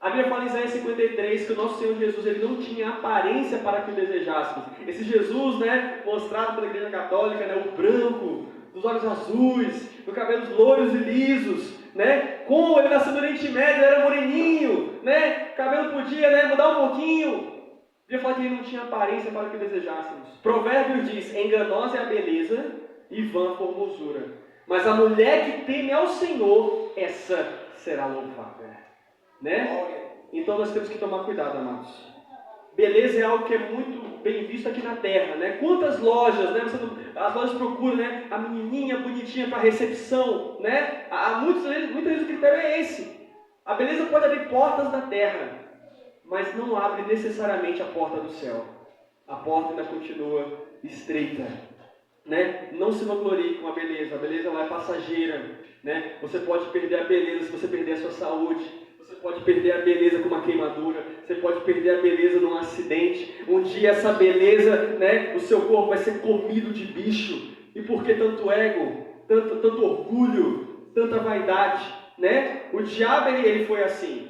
A Bíblia fala em Isaías 53 que o nosso Senhor Jesus ele não tinha aparência para que o desejássemos. Esse Jesus, né, mostrado pela Igreja Católica, né, o branco, dos olhos azuis, dos cabelos loiros e lisos, né, como ele nasceu no Oriente Médio, ele era moreninho, né, o cabelo podia, né, mudar um pouquinho. A Bíblia fala que ele não tinha aparência para que o desejássemos. Provérbios diz, enganosa é a beleza e vã a formosura. Mas a mulher que teme ao Senhor, essa será louvada. Né? Então nós temos que tomar cuidado, amados. Beleza é algo que é muito bem visto aqui na terra, né? Quantas lojas, né? As lojas procuram, né, a menininha bonitinha para recepção, né? Muitas vezes o critério é esse. A beleza pode abrir portas da terra, mas não abre necessariamente a porta do céu. A porta ainda continua estreita, né? Não se vanglorie com a beleza ela é passageira, né? Você pode perder a beleza se você perder a sua saúde. Você pode perder a beleza com uma queimadura. Você pode perder a beleza num acidente. Um dia essa beleza, né, o seu corpo vai ser comido de bicho. E por que tanto ego, tanto orgulho, tanta vaidade, né? O diabo ele foi assim.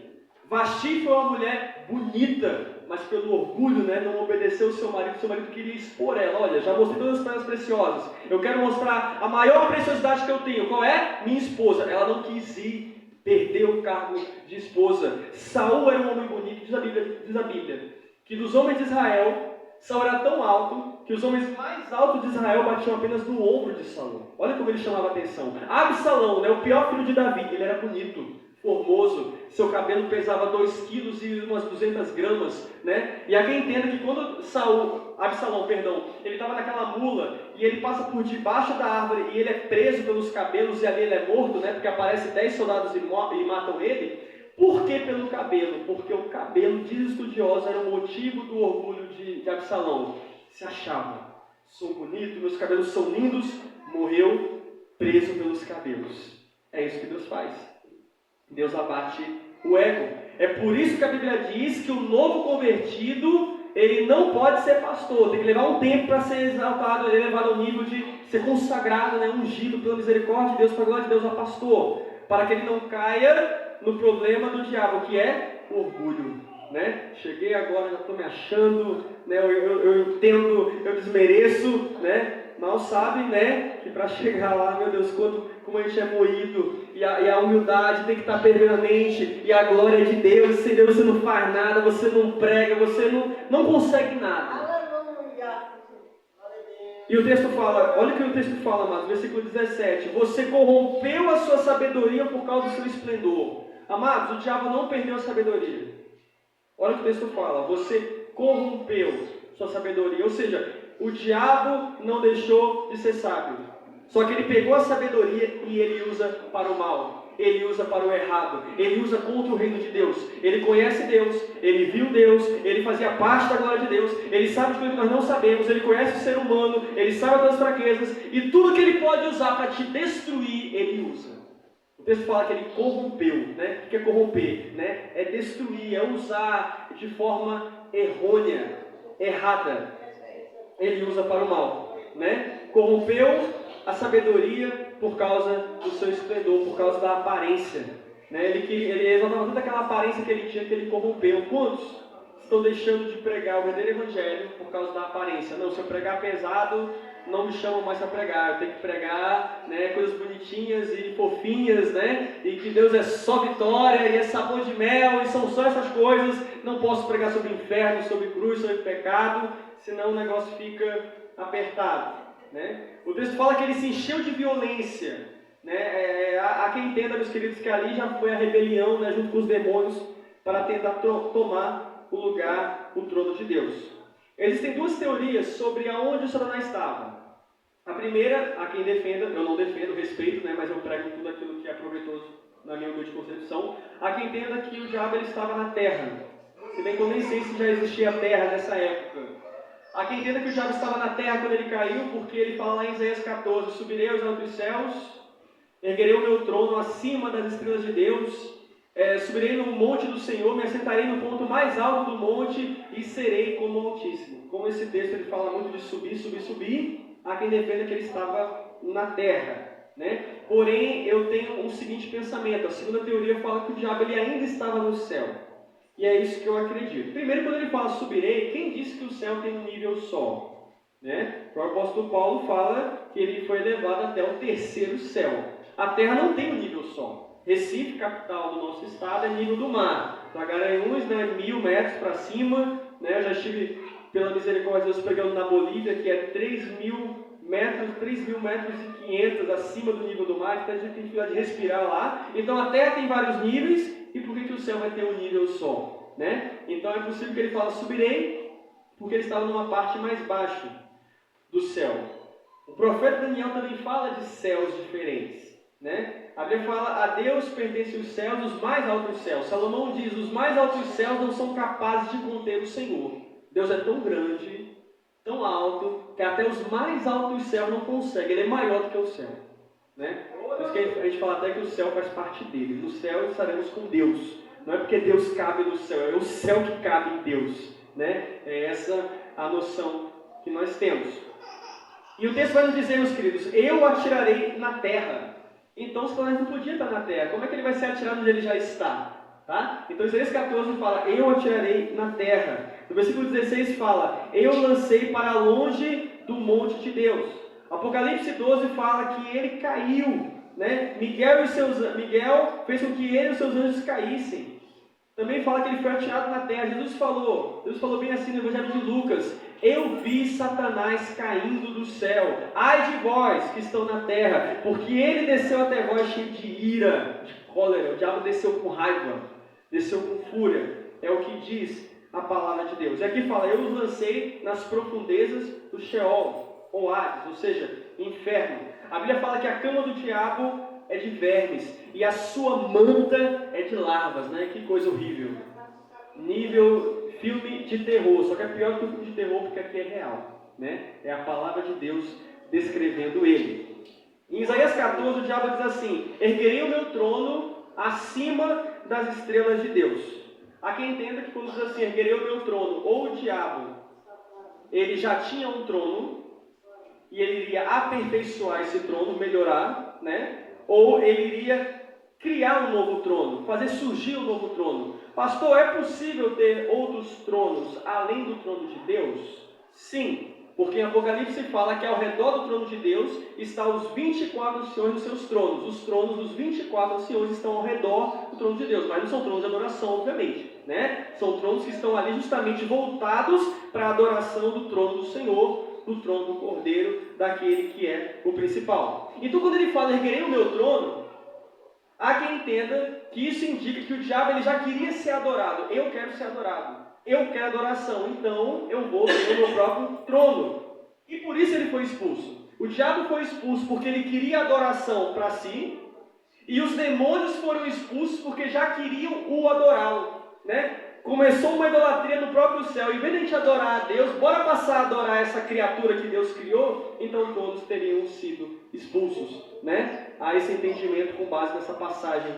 Vasti foi uma mulher bonita, mas pelo orgulho, né, não obedeceu o seu marido queria expor ela. Olha, já mostrei todas as pedras preciosas. Eu quero mostrar a maior preciosidade que eu tenho. Qual é? Minha esposa. Ela não quis ir. Perdeu o cargo de esposa. Saul era um homem bonito, diz a Bíblia, que dos homens de Israel, Saul era tão alto, que os homens mais altos de Israel batiam apenas no ombro de Saul. Olha como ele chamava a atenção. Absalão, né, o pior filho de Davi, ele era bonito, formoso, seu cabelo pesava 2 quilos e umas 200 gramas, né? E há quem entenda que quando Absalão, ele estava naquela mula e ele passa por debaixo da árvore e ele é preso pelos cabelos e ali ele é morto, né? Porque aparecem 10 soldados e matam ele. Por que pelo cabelo? Porque o cabelo, diz estudiosos, era o motivo do orgulho de Absalão. Se achava, sou bonito, meus cabelos são lindos, morreu preso pelos cabelos. É isso que Deus faz. Deus abate o ego. É por isso que a Bíblia diz que o novo convertido, ele não pode ser pastor. Tem que levar um tempo para ser exaltado, elevado ao nível de ser consagrado, né, ungido pela misericórdia de Deus, para a glória de Deus, a pastor. Para que ele não caia no problema do diabo, que é o orgulho. Né? Cheguei agora, já estou me achando, né? Eu entendo, eu desmereço, né? Mal sabem, né, que para chegar lá, meu Deus, como a gente é moído, e a humildade tem que estar permanente, e a glória de Deus, sem Deus você não faz nada, você não prega, você não consegue nada. E o texto fala, olha o que o texto fala, amados, versículo 17, você corrompeu a sua sabedoria por causa do seu esplendor. Amados, o diabo não perdeu a sabedoria. Olha o que o texto fala, você corrompeu sua sabedoria, ou seja, o diabo não deixou de ser sábio. Só que ele pegou a sabedoria e ele usa para o mal. Ele usa para o errado. Ele usa contra o reino de Deus. Ele conhece Deus. Ele viu Deus. Ele fazia parte da glória de Deus. Ele sabe de coisas que nós não sabemos. Ele conhece o ser humano. Ele sabe das fraquezas. E tudo que ele pode usar para te destruir, ele usa. O texto fala que ele corrompeu. Né? O que é corromper? Né? É destruir, é usar de forma errônea, errada. Ele usa para o mal, né? Corrompeu a sabedoria por causa do seu esplendor, por causa da aparência. Né? Ele exaltava toda aquela aparência que ele tinha, que ele corrompeu. Quantos estão deixando de pregar o verdadeiro evangelho por causa da aparência? Não, se eu pregar pesado, não me chamam mais para pregar. Eu tenho que pregar, né, coisas bonitinhas e fofinhas, né? E que Deus é só vitória e é sabor de mel e são só essas coisas. Não posso pregar sobre inferno, sobre cruz, sobre pecado, senão o negócio fica apertado, né? O texto fala que ele se encheu de violência, né? Há quem entenda, meus queridos, que ali já foi a rebelião, né, junto com os demônios para tentar tomar o lugar, o trono de Deus. Existem duas teorias sobre aonde o Satanás estava. A primeira, há quem defenda, eu não defendo, respeito, né, mas eu prego tudo aquilo que é proveitoso na minha humilde concepção. Há quem entenda que o diabo ele estava na terra, se bem que eu nem sei se já existia a terra nessa época. Há quem entenda que o diabo estava na terra quando ele caiu, porque ele fala lá em Isaías 14, subirei aos altos céus, erguerei o meu trono acima das estrelas de Deus, subirei no monte do Senhor, me assentarei no ponto mais alto do monte e serei como o Altíssimo. Como esse texto ele fala muito de subir, subir, subir, há quem defenda que ele estava na terra, né? Porém, eu tenho um seguinte pensamento. A segunda teoria fala que o diabo ele ainda estava no céu. E é isso que eu acredito. Primeiro, quando ele fala subirei, quem disse que o céu tem um nível só? Né? O apóstolo Paulo fala que ele foi levado até o terceiro céu. A terra não tem um nível só. Recife, capital do nosso estado, é nível do mar. Para Garanhuns, né, 1000 metros para cima. Né? Eu já estive, pela misericórdia de Deus, pregando na Bolívia, que é 3.000 metros e 500 acima do nível do mar. Então a gente tem dificuldade de respirar lá. Então a terra tem vários níveis. E por que o céu vai ter um nível só? Né? Então é possível que ele fale subirei, porque ele estava numa parte mais baixa do céu. O profeta Daniel também fala de céus diferentes. Né? A Bíblia fala, a Deus pertencem os céus, os mais altos céus. Salomão diz, os mais altos céus não são capazes de conter o Senhor. Deus é tão grande, tão alto, que até os mais altos céus não conseguem. Ele é maior do que o céu. Né? Por isso que a gente fala até que o céu faz parte dele. No céu estaremos com Deus. Não é porque Deus cabe no céu, é o céu que cabe em Deus. Né? É essa a noção que nós temos. E o texto vai nos dizer, meus queridos, eu atirarei na terra. Então, Satanás não podia estar na terra. Como é que ele vai ser atirado onde ele já está? Tá? Então, Isaías 14 fala, eu atirarei na terra. No versículo 16 fala, eu lancei para longe do monte de Deus. Apocalipse 12 fala que ele caiu. Né? Miguel fez com que ele e os seus anjos caíssem. Também fala que ele foi atirado na terra. Jesus falou bem assim no Evangelho de Lucas, eu vi Satanás caindo do céu. Ai de vós que estão na terra, porque ele desceu até vós cheio de ira, de cólera. O diabo desceu com raiva, desceu com fúria. É o que diz a palavra de Deus. E aqui fala, eu os lancei nas profundezas do Sheol, ou Hades, ou seja, inferno. A Bíblia fala que a cama do diabo é de vermes e a sua manta é de larvas, né? Que coisa horrível. Nível filme de terror, só que é pior do que o filme de terror porque aqui é real, né? É a palavra de Deus descrevendo ele. Em Isaías 14 o diabo diz assim, erguerei o meu trono acima das estrelas de Deus. Há quem entenda que quando diz assim, erguerei o meu trono, ou o diabo, ele já tinha um trono, e ele iria aperfeiçoar esse trono, melhorar, né? Ou ele iria criar um novo trono, fazer surgir um novo trono. Pastor, é possível ter outros tronos além do trono de Deus? Sim, porque em Apocalipse fala que ao redor do trono de Deus estão os 24 anciões dos seus tronos. Os tronos dos 24 anciões estão ao redor do trono de Deus, mas não são tronos de adoração, obviamente, né? São tronos que estão ali justamente voltados para a adoração do trono do Senhor, do trono do Cordeiro, daquele que é o principal. Então quando ele fala, erguerei o meu trono, há quem entenda que isso indica que o diabo ele já queria ser adorado. Eu quero ser adorado. Eu quero adoração. Então eu vou ter o meu próprio trono. E por isso ele foi expulso. O diabo foi expulso porque ele queria adoração para si. E os demônios foram expulsos porque já queriam o adorá-lo. Né? Começou uma idolatria no próprio céu. Em vez de a gente adorar a Deus, bora passar a adorar essa criatura que Deus criou, então todos teriam sido expulsos, né? Há esse entendimento com base nessa passagem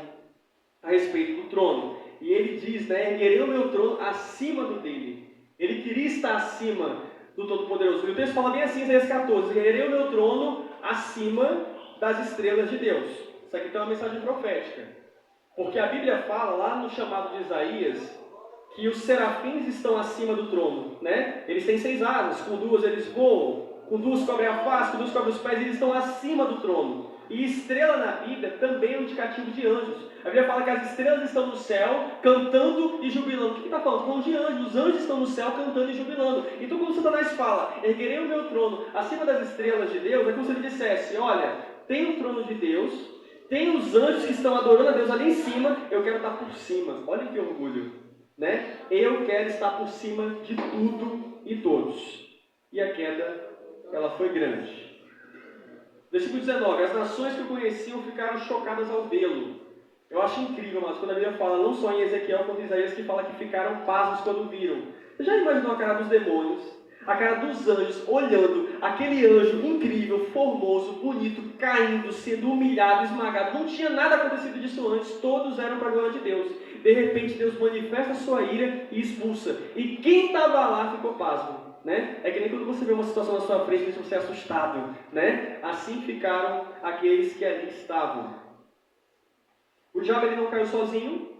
a respeito do trono. E ele diz, né, erguerei o meu trono acima do dele. Ele queria estar acima do Todo-Poderoso. E o texto fala bem assim, Isaías 14, erguerei o meu trono acima das estrelas de Deus. Isso aqui tem uma mensagem profética. Porque a Bíblia fala, lá no chamado de Isaías, que os serafins estão acima do trono, né? Eles têm 6 asas, com 2 eles voam, com 2 cobrem a face, com 2 cobrem os pés, e eles estão acima do trono. E estrela na Bíblia também é um indicativo de anjos. A Bíblia fala que as estrelas estão no céu cantando e jubilando. O que está falando? Falando de anjos. Os anjos estão no céu cantando e jubilando. Então quando Satanás fala, erguerei o meu trono acima das estrelas de Deus, é como se ele dissesse, olha, tem o trono de Deus, tem os anjos que estão adorando a Deus ali em cima, eu quero estar por cima. Olha que orgulho, né? Eu quero estar por cima de tudo e todos. E a queda, ela foi grande. Versículo 19. As nações que o conheciam ficaram chocadas ao vê-lo. Eu acho incrível, mas quando a Bíblia fala, não só em Ezequiel quanto em Isaías, que fala que ficaram pasmos quando viram. Você já imaginou a cara dos demônios, a cara dos anjos, olhando aquele anjo incrível, formoso, bonito, caindo, sendo humilhado, esmagado? Não tinha nada acontecido disso antes, todos eram para a glória de Deus. De repente Deus manifesta a sua ira e expulsa. E quem estava lá ficou pasmo. Né? É que nem quando você vê uma situação na sua frente, você é assustado, né? Assim ficaram aqueles que ali estavam. O diabo ele não caiu sozinho.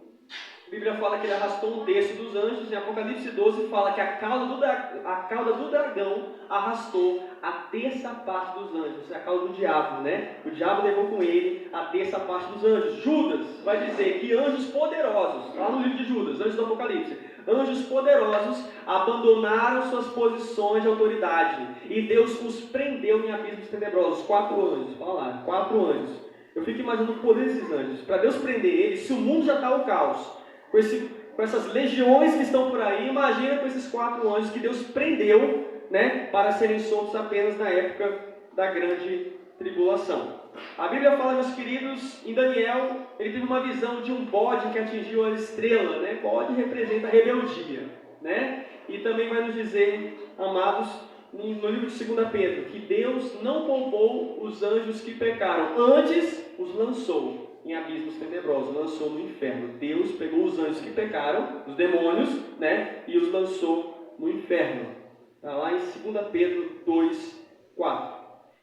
A Bíblia fala que ele arrastou um terço dos anjos. Em Apocalipse 12 fala que a cauda do dragão arrastou a terça parte dos anjos. É a cauda do diabo, né? O diabo levou com ele a terça parte dos anjos. Judas vai dizer que anjos poderosos, lá no livro de Judas, antes do Apocalipse, anjos poderosos abandonaram suas posições de autoridade e Deus os prendeu em abismos tenebrosos. 4 anjos, fala lá, 4 anjos. Eu fico imaginando o poder desses anjos. Para Deus prender eles, se o mundo já está ao caos, com essas legiões que estão por aí, imagina com esses 4 anjos que Deus prendeu, né, para serem soltos apenas na época da grande tribulação. A Bíblia fala, meus queridos, em Daniel, ele teve uma visão de um bode que atingiu a estrela, né? Bode representa a rebeldia, né? E também vai nos dizer, amados, no livro de 2 Pedro, que Deus não poupou os anjos que pecaram, antes os lançou em abismos tenebrosos, lançou no inferno. Deus pegou os anjos que pecaram, os demônios, né? E os lançou no inferno. Está lá em 2 Pedro 2, 4.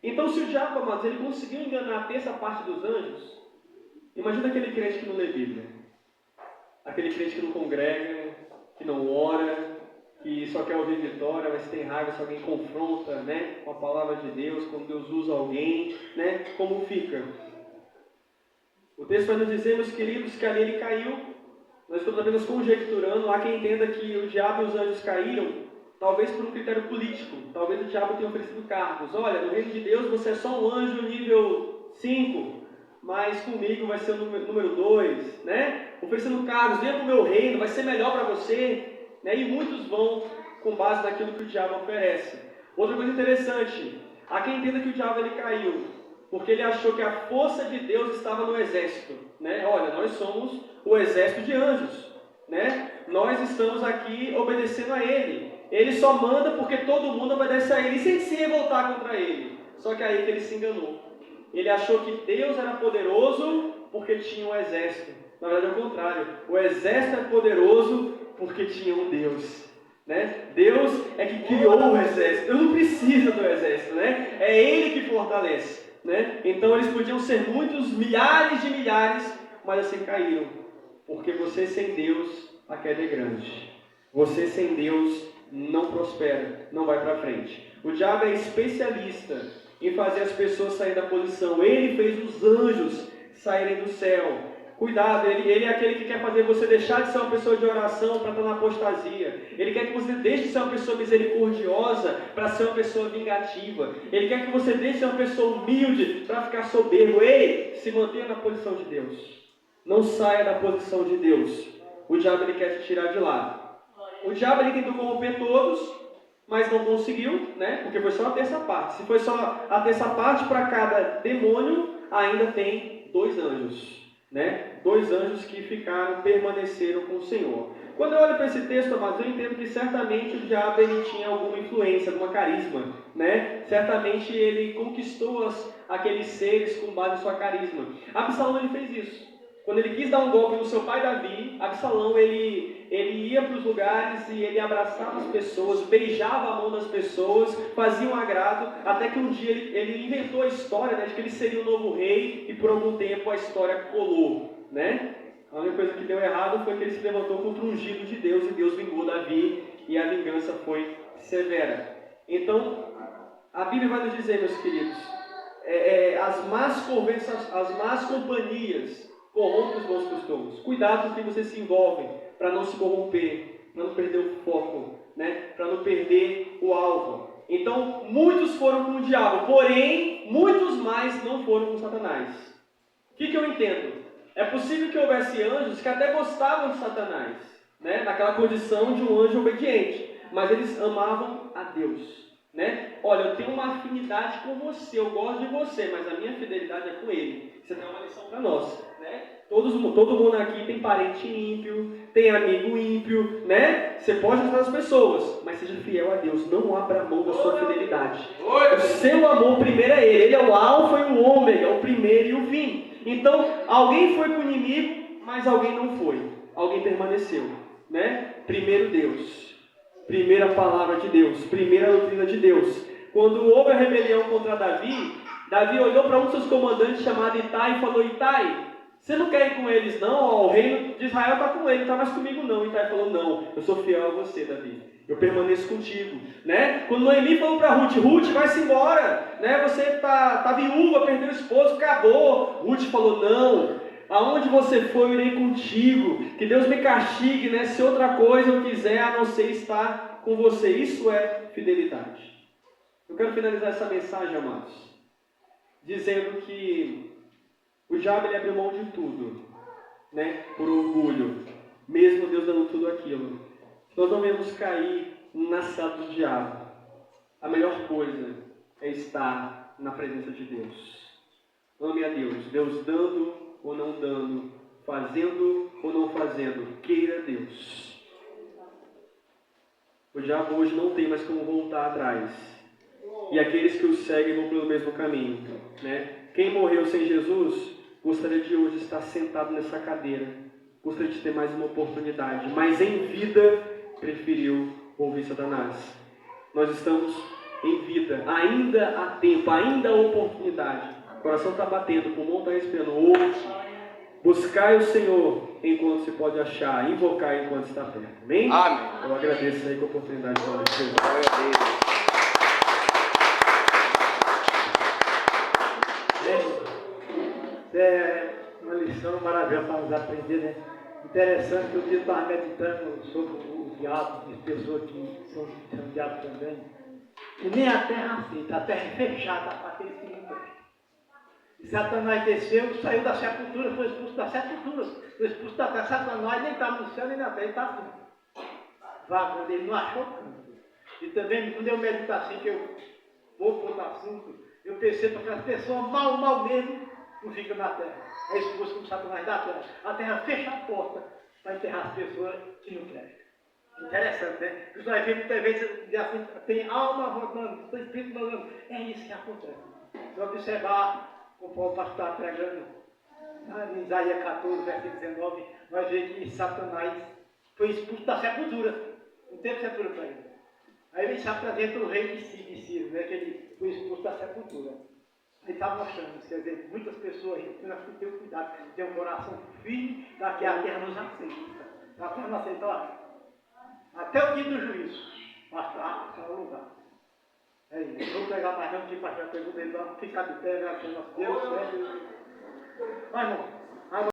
Então, se o diabo, amados, ele conseguiu enganar a terça parte dos anjos, imagina aquele crente que não lê Bíblia, aquele crente que não congrega, que não ora, que só quer ouvir vitória, mas tem raiva se alguém confronta, né, com a palavra de Deus, quando Deus usa alguém, né, como fica? O texto vai nos dizer, meus queridos, que ali ele caiu. Nós estamos apenas conjecturando. Há quem entenda que o diabo e os anjos caíram talvez por um critério político. Talvez o diabo tenha oferecido cargos. Olha, no reino de Deus você é só um anjo nível 5, mas comigo vai ser o número 2, né? Oferecendo cargos, venha para o meu reino, vai ser melhor para você, né? E muitos vão com base naquilo que o diabo oferece. Outra coisa interessante, há quem entenda que o diabo ele caiu porque ele achou que a força de Deus estava no exército, né? Olha, nós somos o exército de anjos, né? Nós estamos aqui obedecendo a Ele. Ele só manda porque todo mundo obedece a Ele, sem se revoltar contra Ele. Só que aí que ele se enganou. Ele achou que Deus era poderoso porque tinha um exército. Na verdade é o contrário. O exército é poderoso porque tinha um Deus. Né? Deus é que criou o exército. Eu não preciso do exército, né? É Ele que fortalece, né? Então eles podiam ser muitos, milhares de milhares, mas assim caíram. Porque você sem Deus, a queda é grande. Você sem Deus não prospera, não vai para frente. O diabo é especialista em fazer as pessoas saírem da posição. Ele fez os anjos saírem do céu. Cuidado, ele é aquele que quer fazer você deixar de ser uma pessoa de oração para estar na apostasia. Ele quer que você deixe de ser uma pessoa misericordiosa para ser uma pessoa vingativa. Ele quer que você deixe de ser uma pessoa humilde para ficar soberbo. Ei, se mantenha na posição de Deus. Não saia da posição de Deus. O diabo ele quer te tirar de lá. O diabo ele tentou corromper todos, mas não conseguiu, né? Porque foi só a terça parte. Se foi só a terça parte para cada demônio, ainda tem 2 anjos, né? 2 anjos que permaneceram com o Senhor. Quando eu olho para esse texto, amados, eu entendo que certamente o diabo ele tinha alguma influência, alguma carisma, né? Certamente ele conquistou aqueles seres com base em sua carisma. Absalão ele fez isso. Quando ele quis dar um golpe no seu pai Davi, Absalão ele ia para os lugares e ele abraçava as pessoas, beijava a mão das pessoas, fazia um agrado, até que um dia ele inventou a história, né, de que ele seria o novo rei, e por algum tempo a história colou, né? A única coisa que deu errado foi que ele se levantou contra o ungido de Deus e Deus vingou Davi e a vingança foi severa. Então, a Bíblia vai nos dizer, meus queridos, as más companhias corrompem os bons costumes. Cuidado com quem você se envolve para não se corromper, para não perder o foco, né? Para não perder o alvo. Então, muitos foram com o diabo, porém, muitos mais não foram com Satanás. O que eu entendo? É possível que houvesse anjos que até gostavam de Satanás, né? Naquela condição de um anjo obediente, mas eles amavam a Deus. Né? Olha, eu tenho uma afinidade com você, eu gosto de você, mas a minha fidelidade é com ele. Isso é uma lição para nós, né? Todo mundo aqui tem parente ímpio, tem amigo ímpio, né? Você pode ajudar as pessoas, mas seja fiel a Deus, não abra mão da sua fidelidade. O seu amor primeiro é ele é o alfa e o ômega, o primeiro e o fim. Então, alguém foi com o inimigo, mas alguém não foi. Alguém permaneceu, né? Primeiro Deus. Primeira palavra de Deus, primeira doutrina de Deus. Quando houve a rebelião contra Davi, Davi olhou para um dos seus comandantes chamado Itai e falou: Itai, você não quer ir com eles não? O reino de Israel está com ele, não está mais comigo não. Itai falou: não, eu sou fiel a você, Davi. Eu permaneço contigo. Né? Quando Noemi falou para Ruth: Ruth, vai-se embora. Né? Você está viúva, perdeu o esposo, acabou. Ruth falou: não. Aonde você for, eu irei contigo. Que Deus me castigue, né? Se outra coisa eu quiser, a não ser estar com você. Isso é fidelidade. Eu quero finalizar essa mensagem, amados, dizendo que o diabo ele abriu mão de tudo, né? Por orgulho, mesmo Deus dando tudo aquilo. Nós não devemos cair na cilada do diabo. A melhor coisa é estar na presença de Deus. Ame a Deus. Deus dando ou não dando, fazendo ou não fazendo, queira Deus. O diabo hoje não tem mais como voltar atrás. E aqueles que o seguem vão pelo mesmo caminho. Né? Quem morreu sem Jesus, gostaria de hoje estar sentado nessa cadeira. Gostaria de ter mais uma oportunidade. Mas em vida, preferiu ouvir Satanás. Nós estamos em vida. Ainda há tempo, ainda há oportunidade. O coração está batendo, o pulmão está respirando. Hoje, buscai o Senhor enquanto se pode achar, invocar enquanto está perto. Amém? Amém. Eu agradeço aí com a oportunidade de falar de Jesus. É uma lição maravilhosa para nos aprender, né? Interessante que eu estava meditando sobre o diabo, as pessoas que são diabos também. E nem a terra aceita, a terra é fechada para aqueles que não querem. Satanás desceu, saiu da sepultura, foi expulso da sepultura, foi expulso da terra. Satanás nem estava no céu nem na terra, ele estava assim. Vagando, ele não achou canto. E também, quando eu medito assim, que eu vou para outro assunto, eu percebo que as pessoas mal mesmo não ficam na terra. É expulso como Satanás da terra. A terra fecha a porta para enterrar as pessoas que não querem. Interessante, né? Você vai ver muitas vezes assim, tem alma rodando, tem espírito rodando. É isso que acontece. Se observar, conforme o pastor está pregando, em Isaías 14, versículo 19, nós vemos que Satanás foi expulso da sepultura. Não teve sepultura para ele. Aí ele se apresenta o rei de Ciro, né, que ele foi expulso da sepultura. Ele está mostrando, quer dizer, muitas pessoas, nós temos que ter cuidado, ter um coração firme, para que a terra nos aceita. A terra não aceita, olha, até o dia do juízo, mas está no lugar. É isso. Vou pegar mais não, que o pastor pergunta, ele vai ficar de pé, graças a Deus. Vai, irmão.